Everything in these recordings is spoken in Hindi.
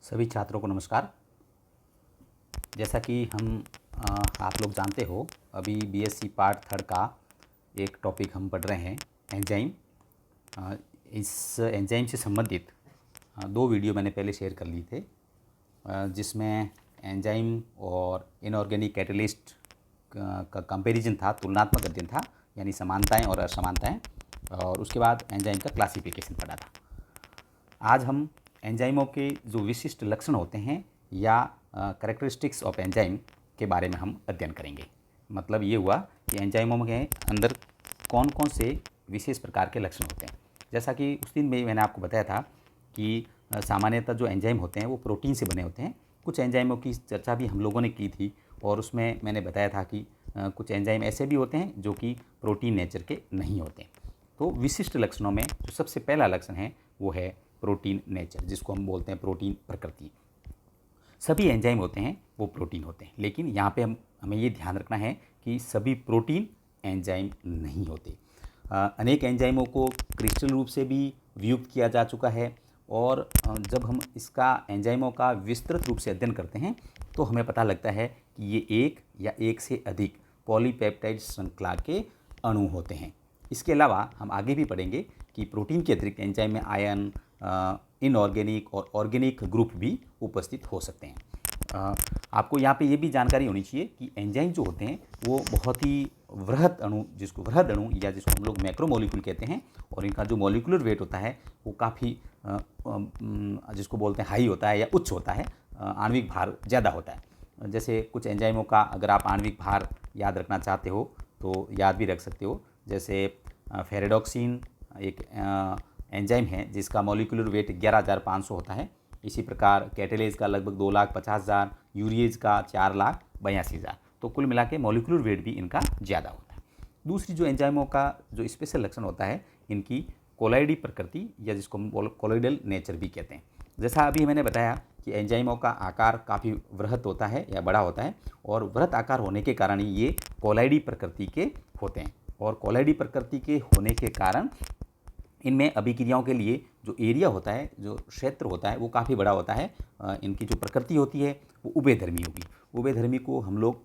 सभी छात्रों को नमस्कार। जैसा कि आप लोग जानते हो, अभी बीएससी पार्ट थर्ड का एक टॉपिक हम पढ़ रहे हैं, एंजाइम। इस एंजाइम से संबंधित दो वीडियो मैंने पहले शेयर कर लिए थे, जिसमें एंजाइम और इनऑर्गेनिक कैटलिस्ट का कंपैरिजन था, तुलनात्मक अध्ययन था, यानी समानताएं और असमानताएं, और उसके बाद एंजाइम का क्लासिफिकेशन पढ़ा था। आज हम एंजाइमों के जो विशिष्ट लक्षण होते हैं या कैरेक्टरिस्टिक्स ऑफ एंजाइम के बारे में हम अध्ययन करेंगे। मतलब ये हुआ कि एंजाइमों के अंदर कौन कौन से विशेष प्रकार के लक्षण होते हैं। जैसा कि उस दिन में मैंने आपको बताया था कि सामान्यतः जो एंजाइम होते हैं वो प्रोटीन से बने होते हैं। कुछ एंजाइमों की चर्चा भी हम लोगों ने की थी, और उसमें मैंने बताया था कि कुछ एंजाइम ऐसे भी होते हैं जो कि प्रोटीन नेचर के नहीं होते। तो विशिष्ट लक्षणों में जो सबसे पहला लक्षण है वो है प्रोटीन नेचर, जिसको हम बोलते हैं प्रोटीन प्रकृति। सभी एंजाइम होते हैं वो प्रोटीन होते हैं, लेकिन यहाँ पे हमें ये ध्यान रखना है कि सभी प्रोटीन एंजाइम नहीं होते। अनेक एंजाइमों को क्रिस्टल रूप से भी वियुक्त किया जा चुका है, और जब हम इसका एंजाइमों का विस्तृत रूप से अध्ययन करते हैं तो हमें पता लगता है कि ये एक या एक से अधिक पॉलीपेप्टाइड श्रृंखला के अणु होते हैं। इसके अलावा हम आगे भी पढ़ेंगे कि प्रोटीन के अतिरिक्त एंजाइम में आयन, इनऑर्गेनिक और ऑर्गेनिक ग्रुप भी उपस्थित हो सकते हैं। आपको यहाँ पे ये भी जानकारी होनी चाहिए कि एंजाइम जो होते हैं वो बहुत ही वृहद अणु या जिसको हम लोग मैक्रोमोलिक्यूल कहते हैं, और इनका जो मॉलिक्यूलर वेट होता है वो काफ़ी जिसको बोलते हैं हाई होता है या उच्च होता है, आणविक भार ज़्यादा होता है। जैसे कुछ एंजाइमों का अगर आप आणविक भार याद रखना चाहते हो तो याद भी रख सकते हो। जैसे फेरेडॉक्सिन एक एंजाइम है जिसका मॉलिक्यूलर वेट 11,500 होता है। इसी प्रकार कैटेलेज का लगभग 2,50,000, यूरिएज का 4,82,000। तो कुल मिला के मॉलिक्यूलर वेट भी इनका ज़्यादा होता है। दूसरी जो एंजाइमों का जो स्पेशल लक्षण होता है, इनकी कोलाइडी प्रकृति या जिसको हम कोलाइडल नेचर भी कहते हैं। जैसा अभी मैंने बताया कि एंजाइमों का आकार काफ़ी वृहद होता है या बड़ा होता है, और वृहद आकार होने के कारण ही ये कोलाइडी प्रकृति के होते हैं। और कोलाइडी प्रकृति के होने के कारण इनमें अभिक्रियाओं के लिए जो एरिया होता है, जो क्षेत्र होता है, वो काफ़ी बड़ा होता है। इनकी जो प्रकृति होती है वो उभयधर्मी होगी। उभयधर्मी को हम लोग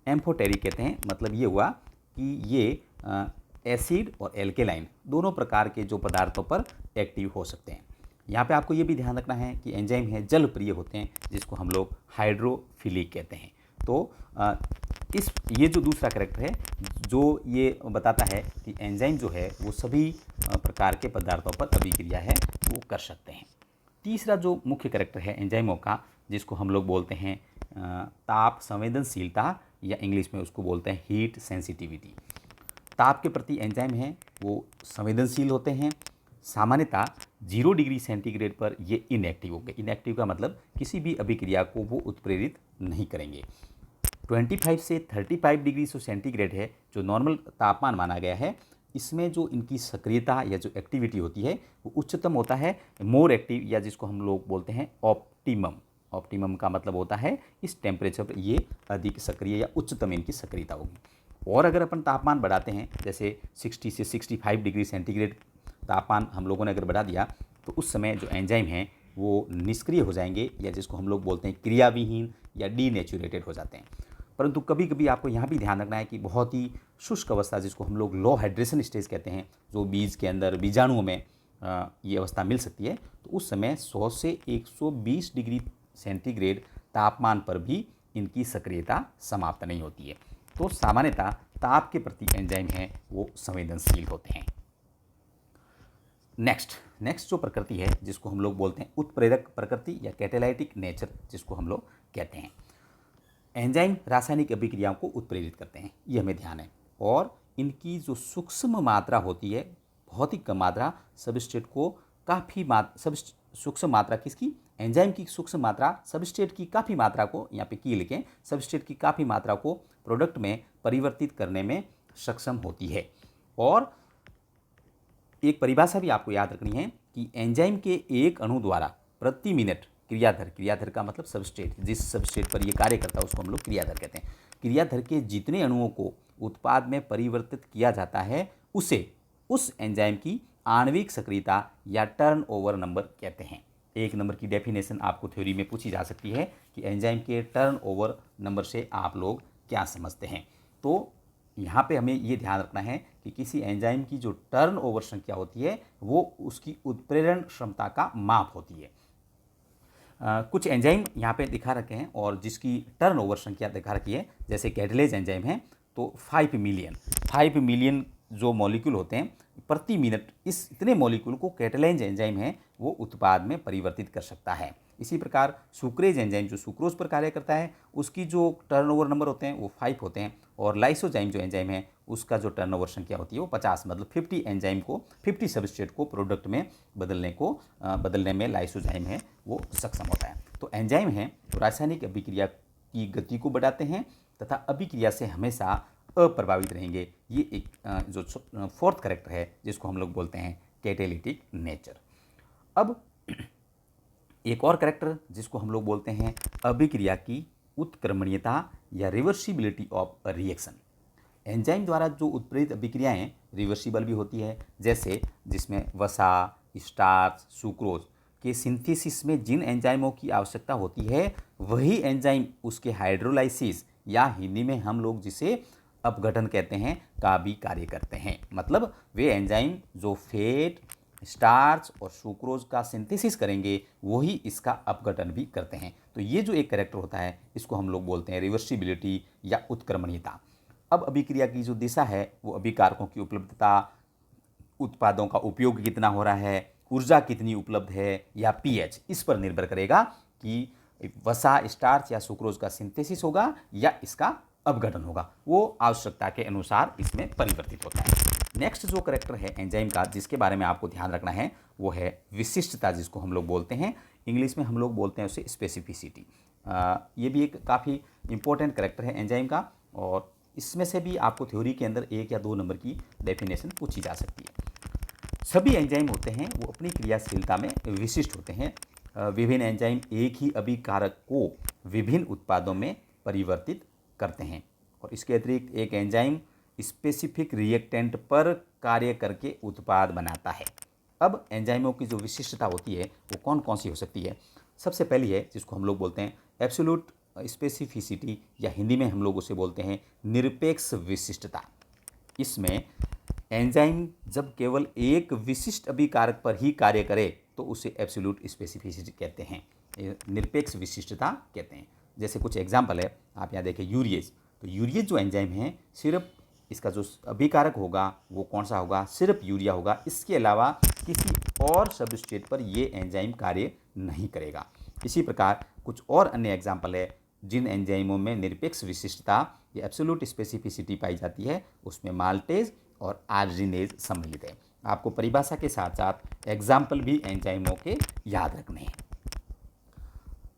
एम्फोटेरिक कहते हैं। मतलब ये हुआ कि ये एसिड और एल्केलाइन दोनों प्रकार के जो पदार्थों पर एक्टिव हो सकते हैं। यहाँ पे आपको ये भी ध्यान रखना है कि एंजाइम है जल प्रिय होते हैं, जिसको हम लोग हाइड्रोफिलिक कहते हैं। तो ये जो दूसरा कैरेक्टर है जो ये बताता है कि एंजाइम जो है वो सभी प्रकार के पदार्थों पर अभिक्रिया है वो कर सकते हैं। तीसरा जो मुख्य कैरेक्टर है एंजाइमों का, जिसको हम लोग बोलते हैं ताप संवेदनशीलता, या इंग्लिश में उसको बोलते हैं हीट सेंसिटिविटी। ताप के प्रति एंजाइम हैं वो संवेदनशील होते हैं। सामान्यतः 0 डिग्री सेंटीग्रेड पर ये इनएक्टिव होंगे। इनएक्टिव का मतलब किसी भी अभिक्रिया को वो उत्प्रेरित नहीं करेंगे। 25 से 35 डिग्री सेंटीग्रेड है जो नॉर्मल तापमान माना गया है, इसमें जो इनकी सक्रियता या जो एक्टिविटी होती है वो उच्चतम होता है, मोर एक्टिव, या जिसको हम लोग बोलते हैं ऑप्टिमम। ऑप्टिमम का मतलब होता है इस टेम्परेचर पर ये अधिक सक्रिय या उच्चतम इनकी सक्रियता होगी। और अगर अपन तापमान बढ़ाते हैं, जैसे 60 से 65 डिग्री सेंटीग्रेड तापमान हम लोगों ने अगर बढ़ा दिया, तो उस समय जो एंजाइम हैं वो निष्क्रिय हो जाएंगे, या जिसको हम लोग बोलते हैं क्रियाविहीन या डीनेचुरेटेड हो जाते हैं। परंतु कभी कभी आपको यहाँ भी ध्यान रखना है कि बहुत ही शुष्क अवस्था, जिसको हम लोग लो हाइड्रेशन स्टेज कहते हैं, जो बीज के अंदर बीजाणुओं में ये अवस्था मिल सकती है, तो उस समय 100 से 120 डिग्री सेंटीग्रेड तापमान पर भी इनकी सक्रियता समाप्त नहीं होती है। तो सामान्यतः ताप के प्रति एंजाइम हैं वो संवेदनशील होते हैं। नेक्स्ट जो प्रकृति है जिसको हम लोग बोलते हैं उत्प्रेरक प्रकृति या कैटेलाइटिक नेचर, जिसको हम लोग कहते हैं। एंजाइम रासायनिक अभिक्रियाओं को उत्प्रेरित करते हैं, ये हमें ध्यान है। और इनकी जो सूक्ष्म मात्रा होती है, बहुत ही कम मात्रा, सबस्ट्रेट को काफ़ी सूक्ष्म मात्रा किसकी, एंजाइम की सूक्ष्म मात्रा सबस्ट्रेट की काफ़ी मात्रा को, यहाँ पे की लिखें, सबस्ट्रेट की काफ़ी मात्रा को प्रोडक्ट में परिवर्तित करने में सक्षम होती है। और एक परिभाषा भी आपको याद रखनी है कि एंजाइम के एक अणु द्वारा प्रति मिनट क्रियाधर का मतलब सबस्ट्रेट, जिस सबस्ट्रेट पर ये कार्य करता है उसको हम लोग क्रियाधर कहते हैं। क्रियाधर के जितने अणुओं को उत्पाद में परिवर्तित किया जाता है उसे उस एंजाइम की आणविक सक्रियता या टर्नओवर नंबर कहते हैं। एक नंबर की डेफिनेशन आपको थ्योरी में पूछी जा सकती है कि एंजाइम के टर्नओवर नंबर से आप लोग क्या समझते हैं। तो यहाँ पे हमें ये ध्यान रखना है कि किसी एंजाइम की जो टर्नओवर संख्या होती है वो उसकी उत्प्रेरण क्षमता का माप होती है। कुछ एंजाइम यहाँ पे दिखा रखे हैं और जिसकी टर्नओवर संख्या दिखा रखी है, जैसे कैटलेज एंजाइम है तो 5 मिलियन जो मॉलिक्यूल होते हैं प्रति मिनट, इस इतने मॉलिक्यूल को कैटलेज एंजाइम है वो उत्पाद में परिवर्तित कर सकता है। इसी प्रकार सुक्रेज एंजाइम जो सुक्रोज पर कार्य करता है उसकी जो टर्नओवर नंबर होते हैं वो 5 होते हैं, और लाइसोजाइम जो एंजाइम है उसका जो टर्नओवर संख्या होती है वो 50, मतलब 50 एंजाइम को 50 सबस्ट्रेट को प्रोडक्ट में बदलने में लाइसोजाइम है वो सक्षम होता है। तो एंजाइम है तो रासायनिक अभिक्रिया की गति को बढ़ाते हैं तथा अभिक्रिया से हमेशा अप्रभावित रहेंगे। ये एक जो फोर्थ कैरेक्टर है जिसको हम लोग बोलते हैं कैटेलिटिक नेचर। अब एक और कैरेक्टर जिसको हम लोग बोलते हैं अभिक्रिया की उत्क्रमणीयता या reversibility of a reaction. Enzyme द्वारा जो उत्प्रेरित अभिक्रियाएं रिवर्सिबल भी होती है, जैसे जिसमें वसा, स्टार्च, सुक्रोज के सिंथेसिस में जिन एंजाइमों की आवश्यकता होती है वही एंजाइम उसके हाइड्रोलाइसिस या हिंदी में हम लोग जिसे अपघटन कहते हैं का भी कार्य करते हैं। मतलब वे एंजाइम जो फेट, स्टार्च और सुक्रोज का सिंथेसिस करेंगे वही इसका अपघटन भी करते हैं। तो ये जो एक कैरेक्टर होता है इसको हम लोग बोलते हैं रिवर्सिबिलिटी या उत्क्रमणीयता। अब अभिक्रिया की जो दिशा है वो अभिकारकों की उपलब्धता, उत्पादों का उपयोग कितना हो रहा है, ऊर्जा कितनी उपलब्ध है या पीएच, इस पर निर्भर करेगा कि वसा, स्टार्च या सुक्रोज का सिंथेसिस होगा या इसका अपघटन होगा। वो आवश्यकता के अनुसार इसमें परिवर्तित होता है। नेक्स्ट जो कैरेक्टर है एंजाइम का जिसके बारे में आपको ध्यान रखना है वो है विशिष्टता, जिसको हम लोग बोलते हैं, इंग्लिश में हम लोग बोलते हैं उसे स्पेसिफिसिटी। ये भी एक काफ़ी इंपॉर्टेंट कैरेक्टर है एंजाइम का, और इसमें से भी आपको थ्योरी के अंदर 1 या 2 नंबर की डेफिनेशन पूछी जा सकती है। सभी एंजाइम होते हैं वो अपनी क्रियाशीलता में विशिष्ट होते हैं। विभिन्न एंजाइम एक ही अभिकारक को विभिन्न उत्पादों में परिवर्तित करते हैं, और इसके अतिरिक्त एक एंजाइम स्पेसिफिक रिएक्टेंट पर कार्य करके उत्पाद बनाता है। अब एंजाइमों की जो विशिष्टता होती है वो कौन कौन सी हो सकती है। सबसे पहली है जिसको हम लोग बोलते हैं एब्सोल्यूट स्पेसिफिसिटी, या हिंदी में हम लोग उसे बोलते हैं निरपेक्ष विशिष्टता। इसमें एंजाइम जब केवल एक विशिष्ट अभिकारक पर ही कार्य करे तो उसे एब्सोल्यूट स्पेसिफिसिटी कहते हैं, निरपेक्ष विशिष्टता कहते हैं। जैसे कुछ एग्जाम्पल है, आप यहाँ देखें यूरिएज। तो यूरिएज जो एंजाइम है सिर्फ इसका जो अभिकारक होगा वो कौन सा होगा, सिर्फ यूरिया होगा, इसके अलावा किसी और सबस्ट्रेट पर ये एंजाइम कार्य नहीं करेगा। इसी प्रकार कुछ और अन्य एग्जाम्पल है जिन एंजाइमों में निरपेक्ष विशिष्टता या एब्सोल्यूट स्पेसिफिसिटी पाई जाती है, उसमें माल्टेज और आर्जिनेज सम्मिलित है। आपको परिभाषा के साथ साथ एग्जाम्पल भी एंजाइमों के याद रखने हैं।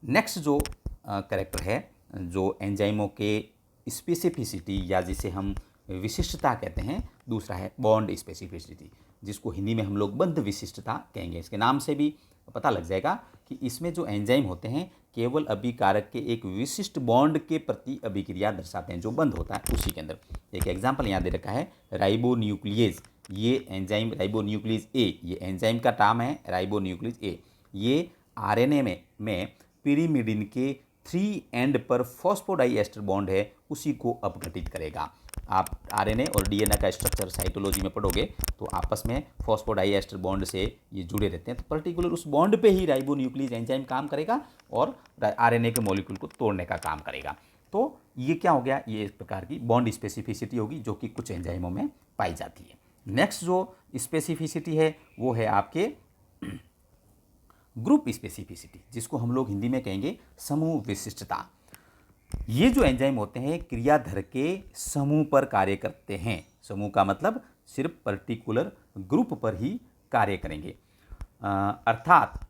नेक्स्ट जो कैरेक्टर है जो एंजाइमों के स्पेसिफिसिटी या जिसे हम विशिष्टता कहते हैं, दूसरा है बॉन्ड स्पेसिफिसिटी, जिसको हिंदी में हम लोग बंध विशिष्टता कहेंगे। इसके नाम से भी पता लग जाएगा कि इसमें जो एंजाइम होते हैं केवल अभिकारक के एक विशिष्ट बॉन्ड के प्रति अभिक्रिया दर्शाते हैं, जो बंध होता है उसी के अंदर। एक एग्जाम्पल यहाँ दे रखा है राइबोन्यूक्लियेज। ये एंजाइम राइबोन्यूक्लियेज ए, ये एंजाइम का नाम है राइबोन्यूक्लियेज ए। ये आरएनए में पिरिमिडिन के 3 एंड पर फॉस्फोडाइएस्टर बॉन्ड है उसी को अपघटित करेगा। आप आरएनए और डीएनए का स्ट्रक्चर साइटोलॉजी में पढ़ोगे तो आपस में फॉस्फोडाइएस्टर बॉन्ड से ये जुड़े रहते हैं, तो पर्टिकुलर उस बॉन्ड पे ही राइबोन्यूक्लियेज एंजाइम काम करेगा और आरएनए के मॉलिक्यूल को तोड़ने का काम करेगा। तो ये क्या हो गया, ये एक प्रकार की बॉन्ड स्पेसिफिसिटी होगी जो कि कुछ एंजाइमों में पाई जाती है। नेक्स्ट जो स्पेसिफिसिटी है वो है आपके ग्रुप स्पेसिफिसिटी, जिसको हम लोग हिंदी में कहेंगे समूह विशिष्टता। ये जो एंजाइम होते हैं क्रियाधर के समूह पर कार्य करते हैं। समूह का मतलब सिर्फ पर्टिकुलर ग्रुप पर ही कार्य करेंगे। अर्थात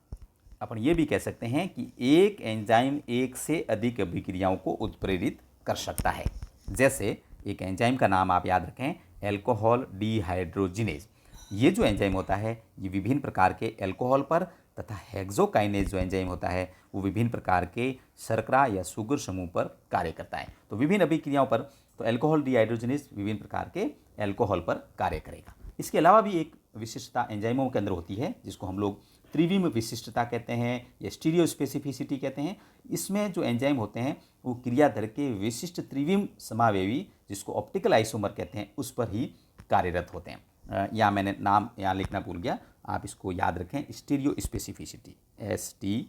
अपन ये भी कह सकते हैं कि एक एंजाइम एक से अधिक अभिक्रियाओं को उत्प्रेरित कर सकता है। जैसे एक एंजाइम का नाम आप याद रखें, एल्कोहल डिहाइड्रोजिनेज। ये जो एंजाइम होता है ये विभिन्न प्रकार के एल्कोहल पर तथा हेक्सोकाइनेज जो एंजाइम होता है वो विभिन्न प्रकार के शर्करा या शुगर समूह पर कार्य करता है। तो विभिन्न अभिक्रियाओं पर, तो एल्कोहल डिहाइड्रोजिनेज विभिन्न प्रकार के एल्कोहल पर कार्य करेगा। इसके अलावा भी एक विशिष्टता एंजाइमों के अंदर होती है जिसको हम लोग त्रिविम विशिष्टता कहते हैं या स्टीरियो स्पेसिफिसिटी कहते हैं। इसमें जो एंजाइम होते हैं वो क्रियाधर के विशिष्ट त्रिविम समावेवी, जिसको ऑप्टिकल आइसोमर कहते हैं, उस पर ही कार्यरत होते हैं। या मैंने नाम यहाँ लिखना भूल गया, आप इसको याद रखें, stereo specificity, STEREO,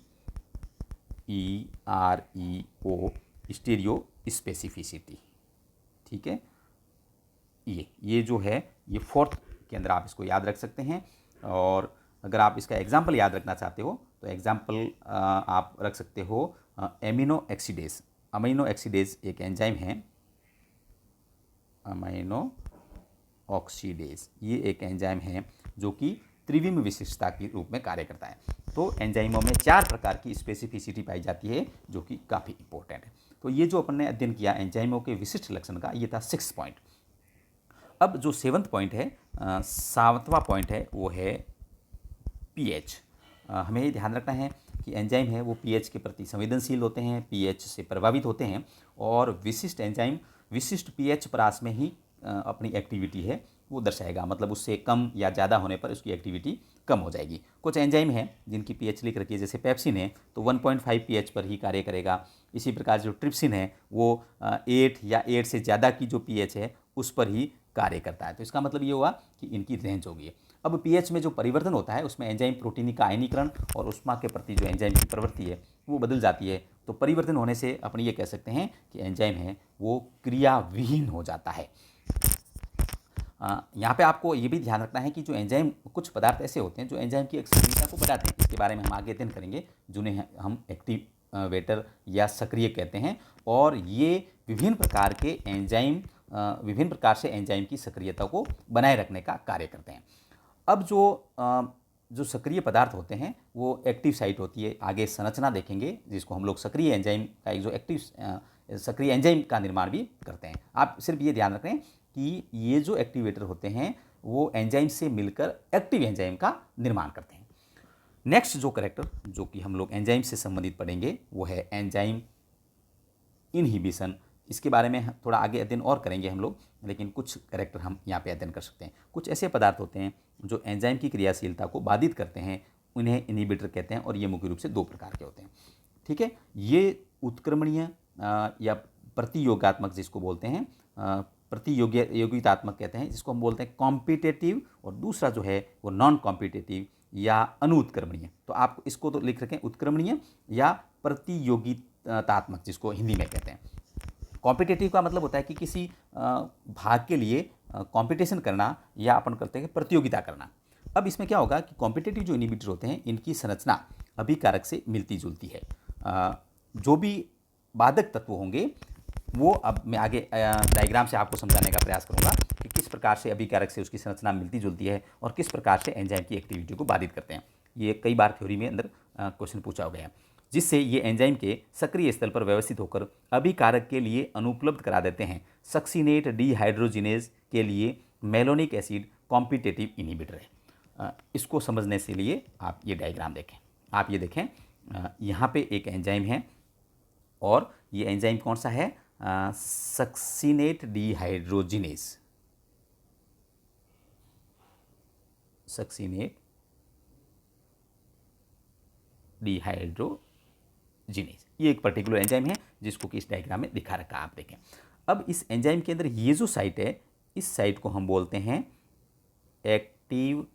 stereo specificity. ठीक है, ये जो है ये फोर्थ के अंदर आप इसको याद रख सकते हैं। और अगर आप इसका एग्जाम्पल याद रखना चाहते हो तो एग्जाम्पल आप रख सकते हो एमिनो ऑक्सीडेज। अमीनो ऑक्सीडेज एक एंजाइम है, अमीनो ऑक्सीडेज ये एक एंजाइम है जो कि त्रिविम विशिष्टता के रूप में कार्य करता है। तो एंजाइमों में 4 प्रकार की स्पेसिफिसिटी पाई जाती है जो कि काफ़ी इंपॉर्टेंट है। तो ये जो अपन ने अध्ययन किया एंजाइमों के विशिष्ट लक्षण का, ये था 6 पॉइंट। अब जो 7वां पॉइंट है, 7वां पॉइंट है, वो है पीएच। हमें ये ध्यान रखना है कि एंजाइम है वो पीएच के प्रति संवेदनशील होते हैं, पीएच से प्रभावित होते हैं, और विशिष्ट एंजाइम विशिष्ट पीएच परास में ही अपनी एक्टिविटी है वो दर्शाएगा। मतलब उससे कम या ज़्यादा होने पर उसकी एक्टिविटी कम हो जाएगी। कुछ एंजाइम हैं जिनकी पीएच लिख रखी है, जैसे पेप्सिन है तो 1.5 पीएच पर ही कार्य करेगा। इसी प्रकार जो ट्रिप्सिन है वो 8 या 8 से ज़्यादा की जो पीएच है उस पर ही कार्य करता है। तो इसका मतलब ये हुआ कि इनकी रेंज होगी। अब पीएच में जो परिवर्तन होता है उसमें एंजाइम प्रोटीन का आयनीकरण और ऊष्मा के प्रति जो एंजाइम की प्रवृत्ति है वो बदल जाती है। तो परिवर्तन होने से अपन ये कह सकते हैं कि एंजाइम है वो क्रियाविहीन हो जाता है। यहाँ पे आपको ये भी ध्यान रखना है कि जो एंजाइम, कुछ पदार्थ ऐसे होते हैं जो एंजाइम की सक्रियता को बढ़ाते हैं, इसके बारे में हम आगे अध्ययन करेंगे, जिन्हें हम एक्टिवेटर या सक्रिय कहते हैं। और ये विभिन्न प्रकार से एंजाइम की सक्रियता को बनाए रखने का कार्य करते हैं। अब जो सक्रिय पदार्थ होते हैं वो एक्टिव साइट होती है, आगे संरचना देखेंगे, जिसको हम लोग सक्रिय एंजाइम का एक जो सक्रिय एंजाइम का निर्माण भी करते हैं। आप सिर्फ ये ध्यान रखें कि ये जो एक्टिवेटर होते हैं वो एंजाइम से मिलकर एक्टिव एंजाइम का निर्माण करते हैं। नेक्स्ट जो कैरेक्टर जो कि हम लोग एंजाइम से संबंधित पढ़ेंगे वो है एंजाइम इनहिबिशन। इसके बारे में थोड़ा आगे अध्ययन और करेंगे हम लोग, लेकिन कुछ कैरेक्टर हम यहाँ पे अध्ययन कर सकते हैं। कुछ ऐसे पदार्थ होते हैं जो एंजाइम की क्रियाशीलता को बाधित करते हैं, उन्हें इनहिबिटर कहते हैं, और ये मुख्य रूप से 2 प्रकार के होते हैं। ठीक है, ये उत्क्रमणीय या प्रतियोगात्मक जिसको बोलते हैं, प्रतियोगितात्मक कहते हैं, जिसको हम बोलते हैं कॉम्पिटेटिव, और दूसरा जो है वो नॉन कॉम्पिटेटिव या अनुत्क्रमणीय। तो आप इसको तो लिख रखें उत्क्रमणीय या प्रतियोगितात्मक, जिसको हिंदी में कहते हैं। कॉम्पिटेटिव का मतलब होता है कि किसी भाग के लिए कंपटीशन करना, या अपन करते हैं प्रतियोगिता करना। अब इसमें क्या होगा कि कॉम्पिटेटिव जो इनहिबिटर होते हैं इनकी संरचना अभिकारक से मिलती जुलती है। जो भी बाधक तत्व होंगे वो अब मैं आगे डायग्राम से आपको समझाने का प्रयास करूंगा कि किस प्रकार से अभिकारक से उसकी संरचना मिलती जुलती है और किस प्रकार से एंजाइम की एक्टिविटी को बाधित करते हैं। ये कई बार थ्योरी में अंदर क्वेश्चन पूछा गया है, जिससे ये एंजाइम के सक्रिय स्थल पर व्यवस्थित होकर अभिकारक के लिए अनुपलब्ध करा देते हैं। सक्सिनेट डिहाइड्रोजिनेज के लिए मेलोनिक एसिड कॉम्पिटेटिव इनहिबिटर है। इसको समझने से लिए आप ये डायग्राम देखें। आप ये देखें, यहाँ पे एक एंजाइम है, और ये एंजाइम कौन सा है? Succinate dehydrogenase. सक्सिनेट डिहाइड्रोजिनेज ये एक पर्टिकुलर एंजाइम है जिसको कि इस डायग्राम में दिखा रखा है, आप देखें। अब इस एंजाइम के अंदर ये जो साइट है, इस साइट को हम बोलते हैं एक्टिव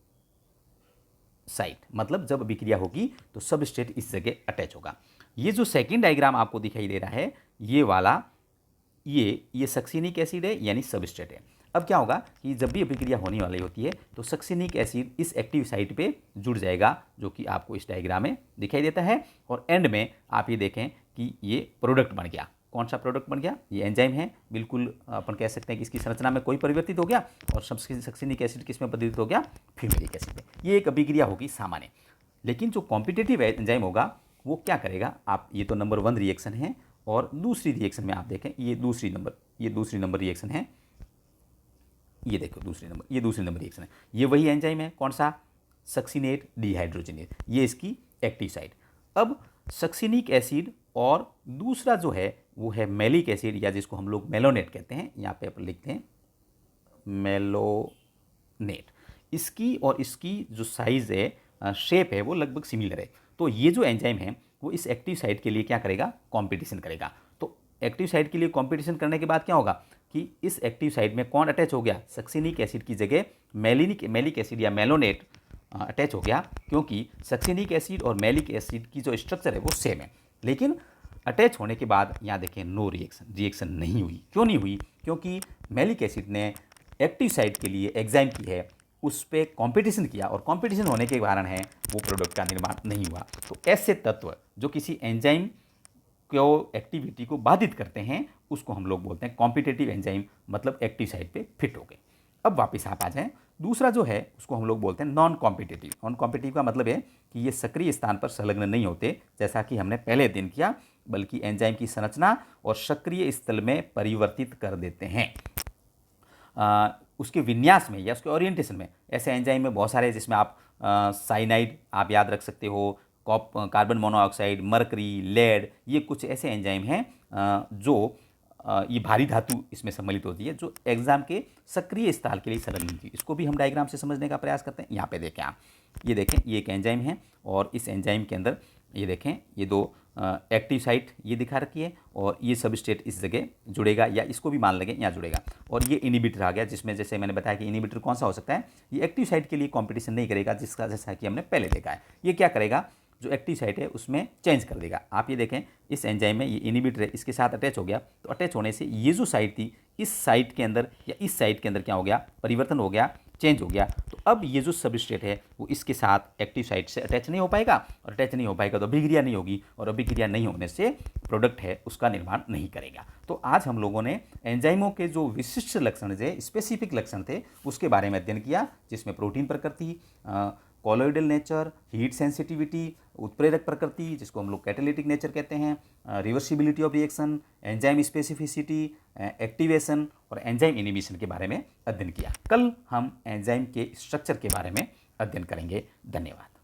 साइट। मतलब जब अभिक्रिया होगी तो सबस्ट्रेट इस जगह अटैच होगा। ये जो सेकंड डायग्राम आपको दिखाई दे रहा है, ये वाला, ये सक्सिनिक एसिड है, यानी सबस्ट्रेट है। अब क्या होगा कि जब भी अभिक्रिया होने वाली होती है तो सक्सिनिक एसिड इस एक्टिव साइट पे जुड़ जाएगा, जो कि आपको इस डायग्राम में दिखाई देता है। और एंड में आप ये देखें कि ये प्रोडक्ट बन गया। कौन सा प्रोडक्ट बन गया? ये एंजाइम है। बिल्कुल अपन कह सकते हैं कि इसकी संरचना में कोई परिवर्तित हो गया, और सक्सिनिक एसिड किस में परिवर्तित हो गया? फ्यूमेरिक एसिड में। ये एक अभिक्रिया होगी सामान्य। लेकिन जो कॉम्पिटेटिव एंजाइम होगा वो क्या करेगा? आप ये तो नंबर 1 रिएक्शन है, और दूसरी रिएक्शन में आप देखें, ये दूसरी नंबर रिएक्शन है। ये देखो ये दूसरी नंबर रिएक्शन है। ये वही एंजाइम है, कौन सा? Succinate dehydrogenase. ये इसकी एक्टिव साइट। अब सक्सिनिक एसिड और दूसरा जो है वो है मैलिक एसिड, या जिसको हम लोग मेलोनेट कहते हैं। यहाँ पे अपन लिखते हैं मेलोनेट। इसकी और इसकी जो साइज़ है शेप है वो लगभग सिमिलर है। तो ये जो एंजाइम है वो इस एक्टिव साइट के लिए क्या करेगा, कंपटीशन करेगा। तो एक्टिव साइट के लिए कंपटीशन करने के बाद क्या होगा कि इस एक्टिव साइट में कौन अटैच हो गया, सक्सिनिक एसिड की जगह मैलिक एसिड या मेलोनेट अटैच हो गया, क्योंकि सक्सिनिक एसिड और मैलिक एसिड की जो स्ट्रक्चर है वो सेम है। लेकिन अटैच होने के बाद यहाँ देखें नो रिएक्शन नहीं हुई। क्यों नहीं हुई? क्योंकि मैलिक एसिड ने एक्टिव साइट के लिए एंजाइम की है उस पर कॉम्पिटिशन किया, और कॉम्पिटिशन होने के कारण है वो प्रोडक्ट का निर्माण नहीं हुआ। तो ऐसे तत्व जो किसी एंजाइम को एक्टिविटी को बाधित करते हैं उसको हम लोग बोलते हैं कॉम्पिटिटिव एंजाइम, मतलब एक्टिव साइट पे फिट हो गए। अब वापस आप आ जाएं, दूसरा जो है उसको हम लोग बोलते हैं नॉन कॉम्पिटिटिव। नॉन कॉम्पिटिटिव का मतलब है कि ये सक्रिय स्थान पर संलग्न नहीं होते जैसा कि हमने पहले अध्ययन किया, बल्कि एंजाइम की संरचना और सक्रिय स्थल में परिवर्तित कर देते हैं। उसके विन्यास में या उसके ओरिएंटेशन में ऐसे एंजाइम में बहुत सारे, जिसमें आप साइनाइड आप याद रख सकते हो, कार्बन मोनोऑक्साइड, मरकरी, लेड, ये कुछ ऐसे एंजाइम हैं जो ये भारी धातु इसमें सम्मिलित होती है जो एग्जाम के सक्रिय स्थल के लिए संलग्न थी। इसको भी हम डायग्राम से समझने का प्रयास करते हैं। यहाँ पे देखें आप, ये देखें ये एक एंजाइम है और इस एंजाइम के अंदर ये देखें ये दो एक्टिव साइट ये दिखा रखी है और ये सबस्ट्रेट इस जगह जुड़ेगा, या इसको भी मान लगे यहाँ जुड़ेगा, और ये इनिबिटर आ गया, जिसमें जैसे मैंने बताया कि इनिबिटर कौन सा हो सकता है, ये एक्टिव साइट के लिए कंपटीशन नहीं करेगा, जिसका जैसा कि हमने पहले देखा है। ये क्या करेगा, जो एक्टिव साइट है उसमें चेंज कर देगा। आप ये देखें इस एंजाइम में ये इनिबिटर है, इसके साथ अटैच हो गया, तो अटैच होने से ये जो साइट थी इस साइट के अंदर या इस साइट के अंदर क्या हो गया, परिवर्तन हो गया, चेंज हो गया। तो अब ये जो सबस्ट्रेट है वो इसके साथ एक्टिव साइट से अटैच नहीं हो पाएगा, और अटैच नहीं हो पाएगा तो अभिक्रिया नहीं होगी, और अभिक्रिया नहीं होने से प्रोडक्ट है उसका निर्माण नहीं करेगा। तो आज हम लोगों ने एंजाइमों के जो विशिष्ट लक्षण थे, स्पेसिफिक लक्षण थे, उसके बारे में अध्ययन किया, जिसमें प्रोटीन प्रकृति, कॉलोइडल नेचर, हीट सेंसिटिविटी, उत्प्रेरक प्रकृति जिसको हम लोग कैटालिटिक नेचर कहते हैं, reversibility of reaction, enzyme specificity, activation और एंजाइम इनिबिशन के बारे में अध्ययन किया। कल हम एंजाइम के स्ट्रक्चर के बारे में अध्ययन करेंगे। धन्यवाद।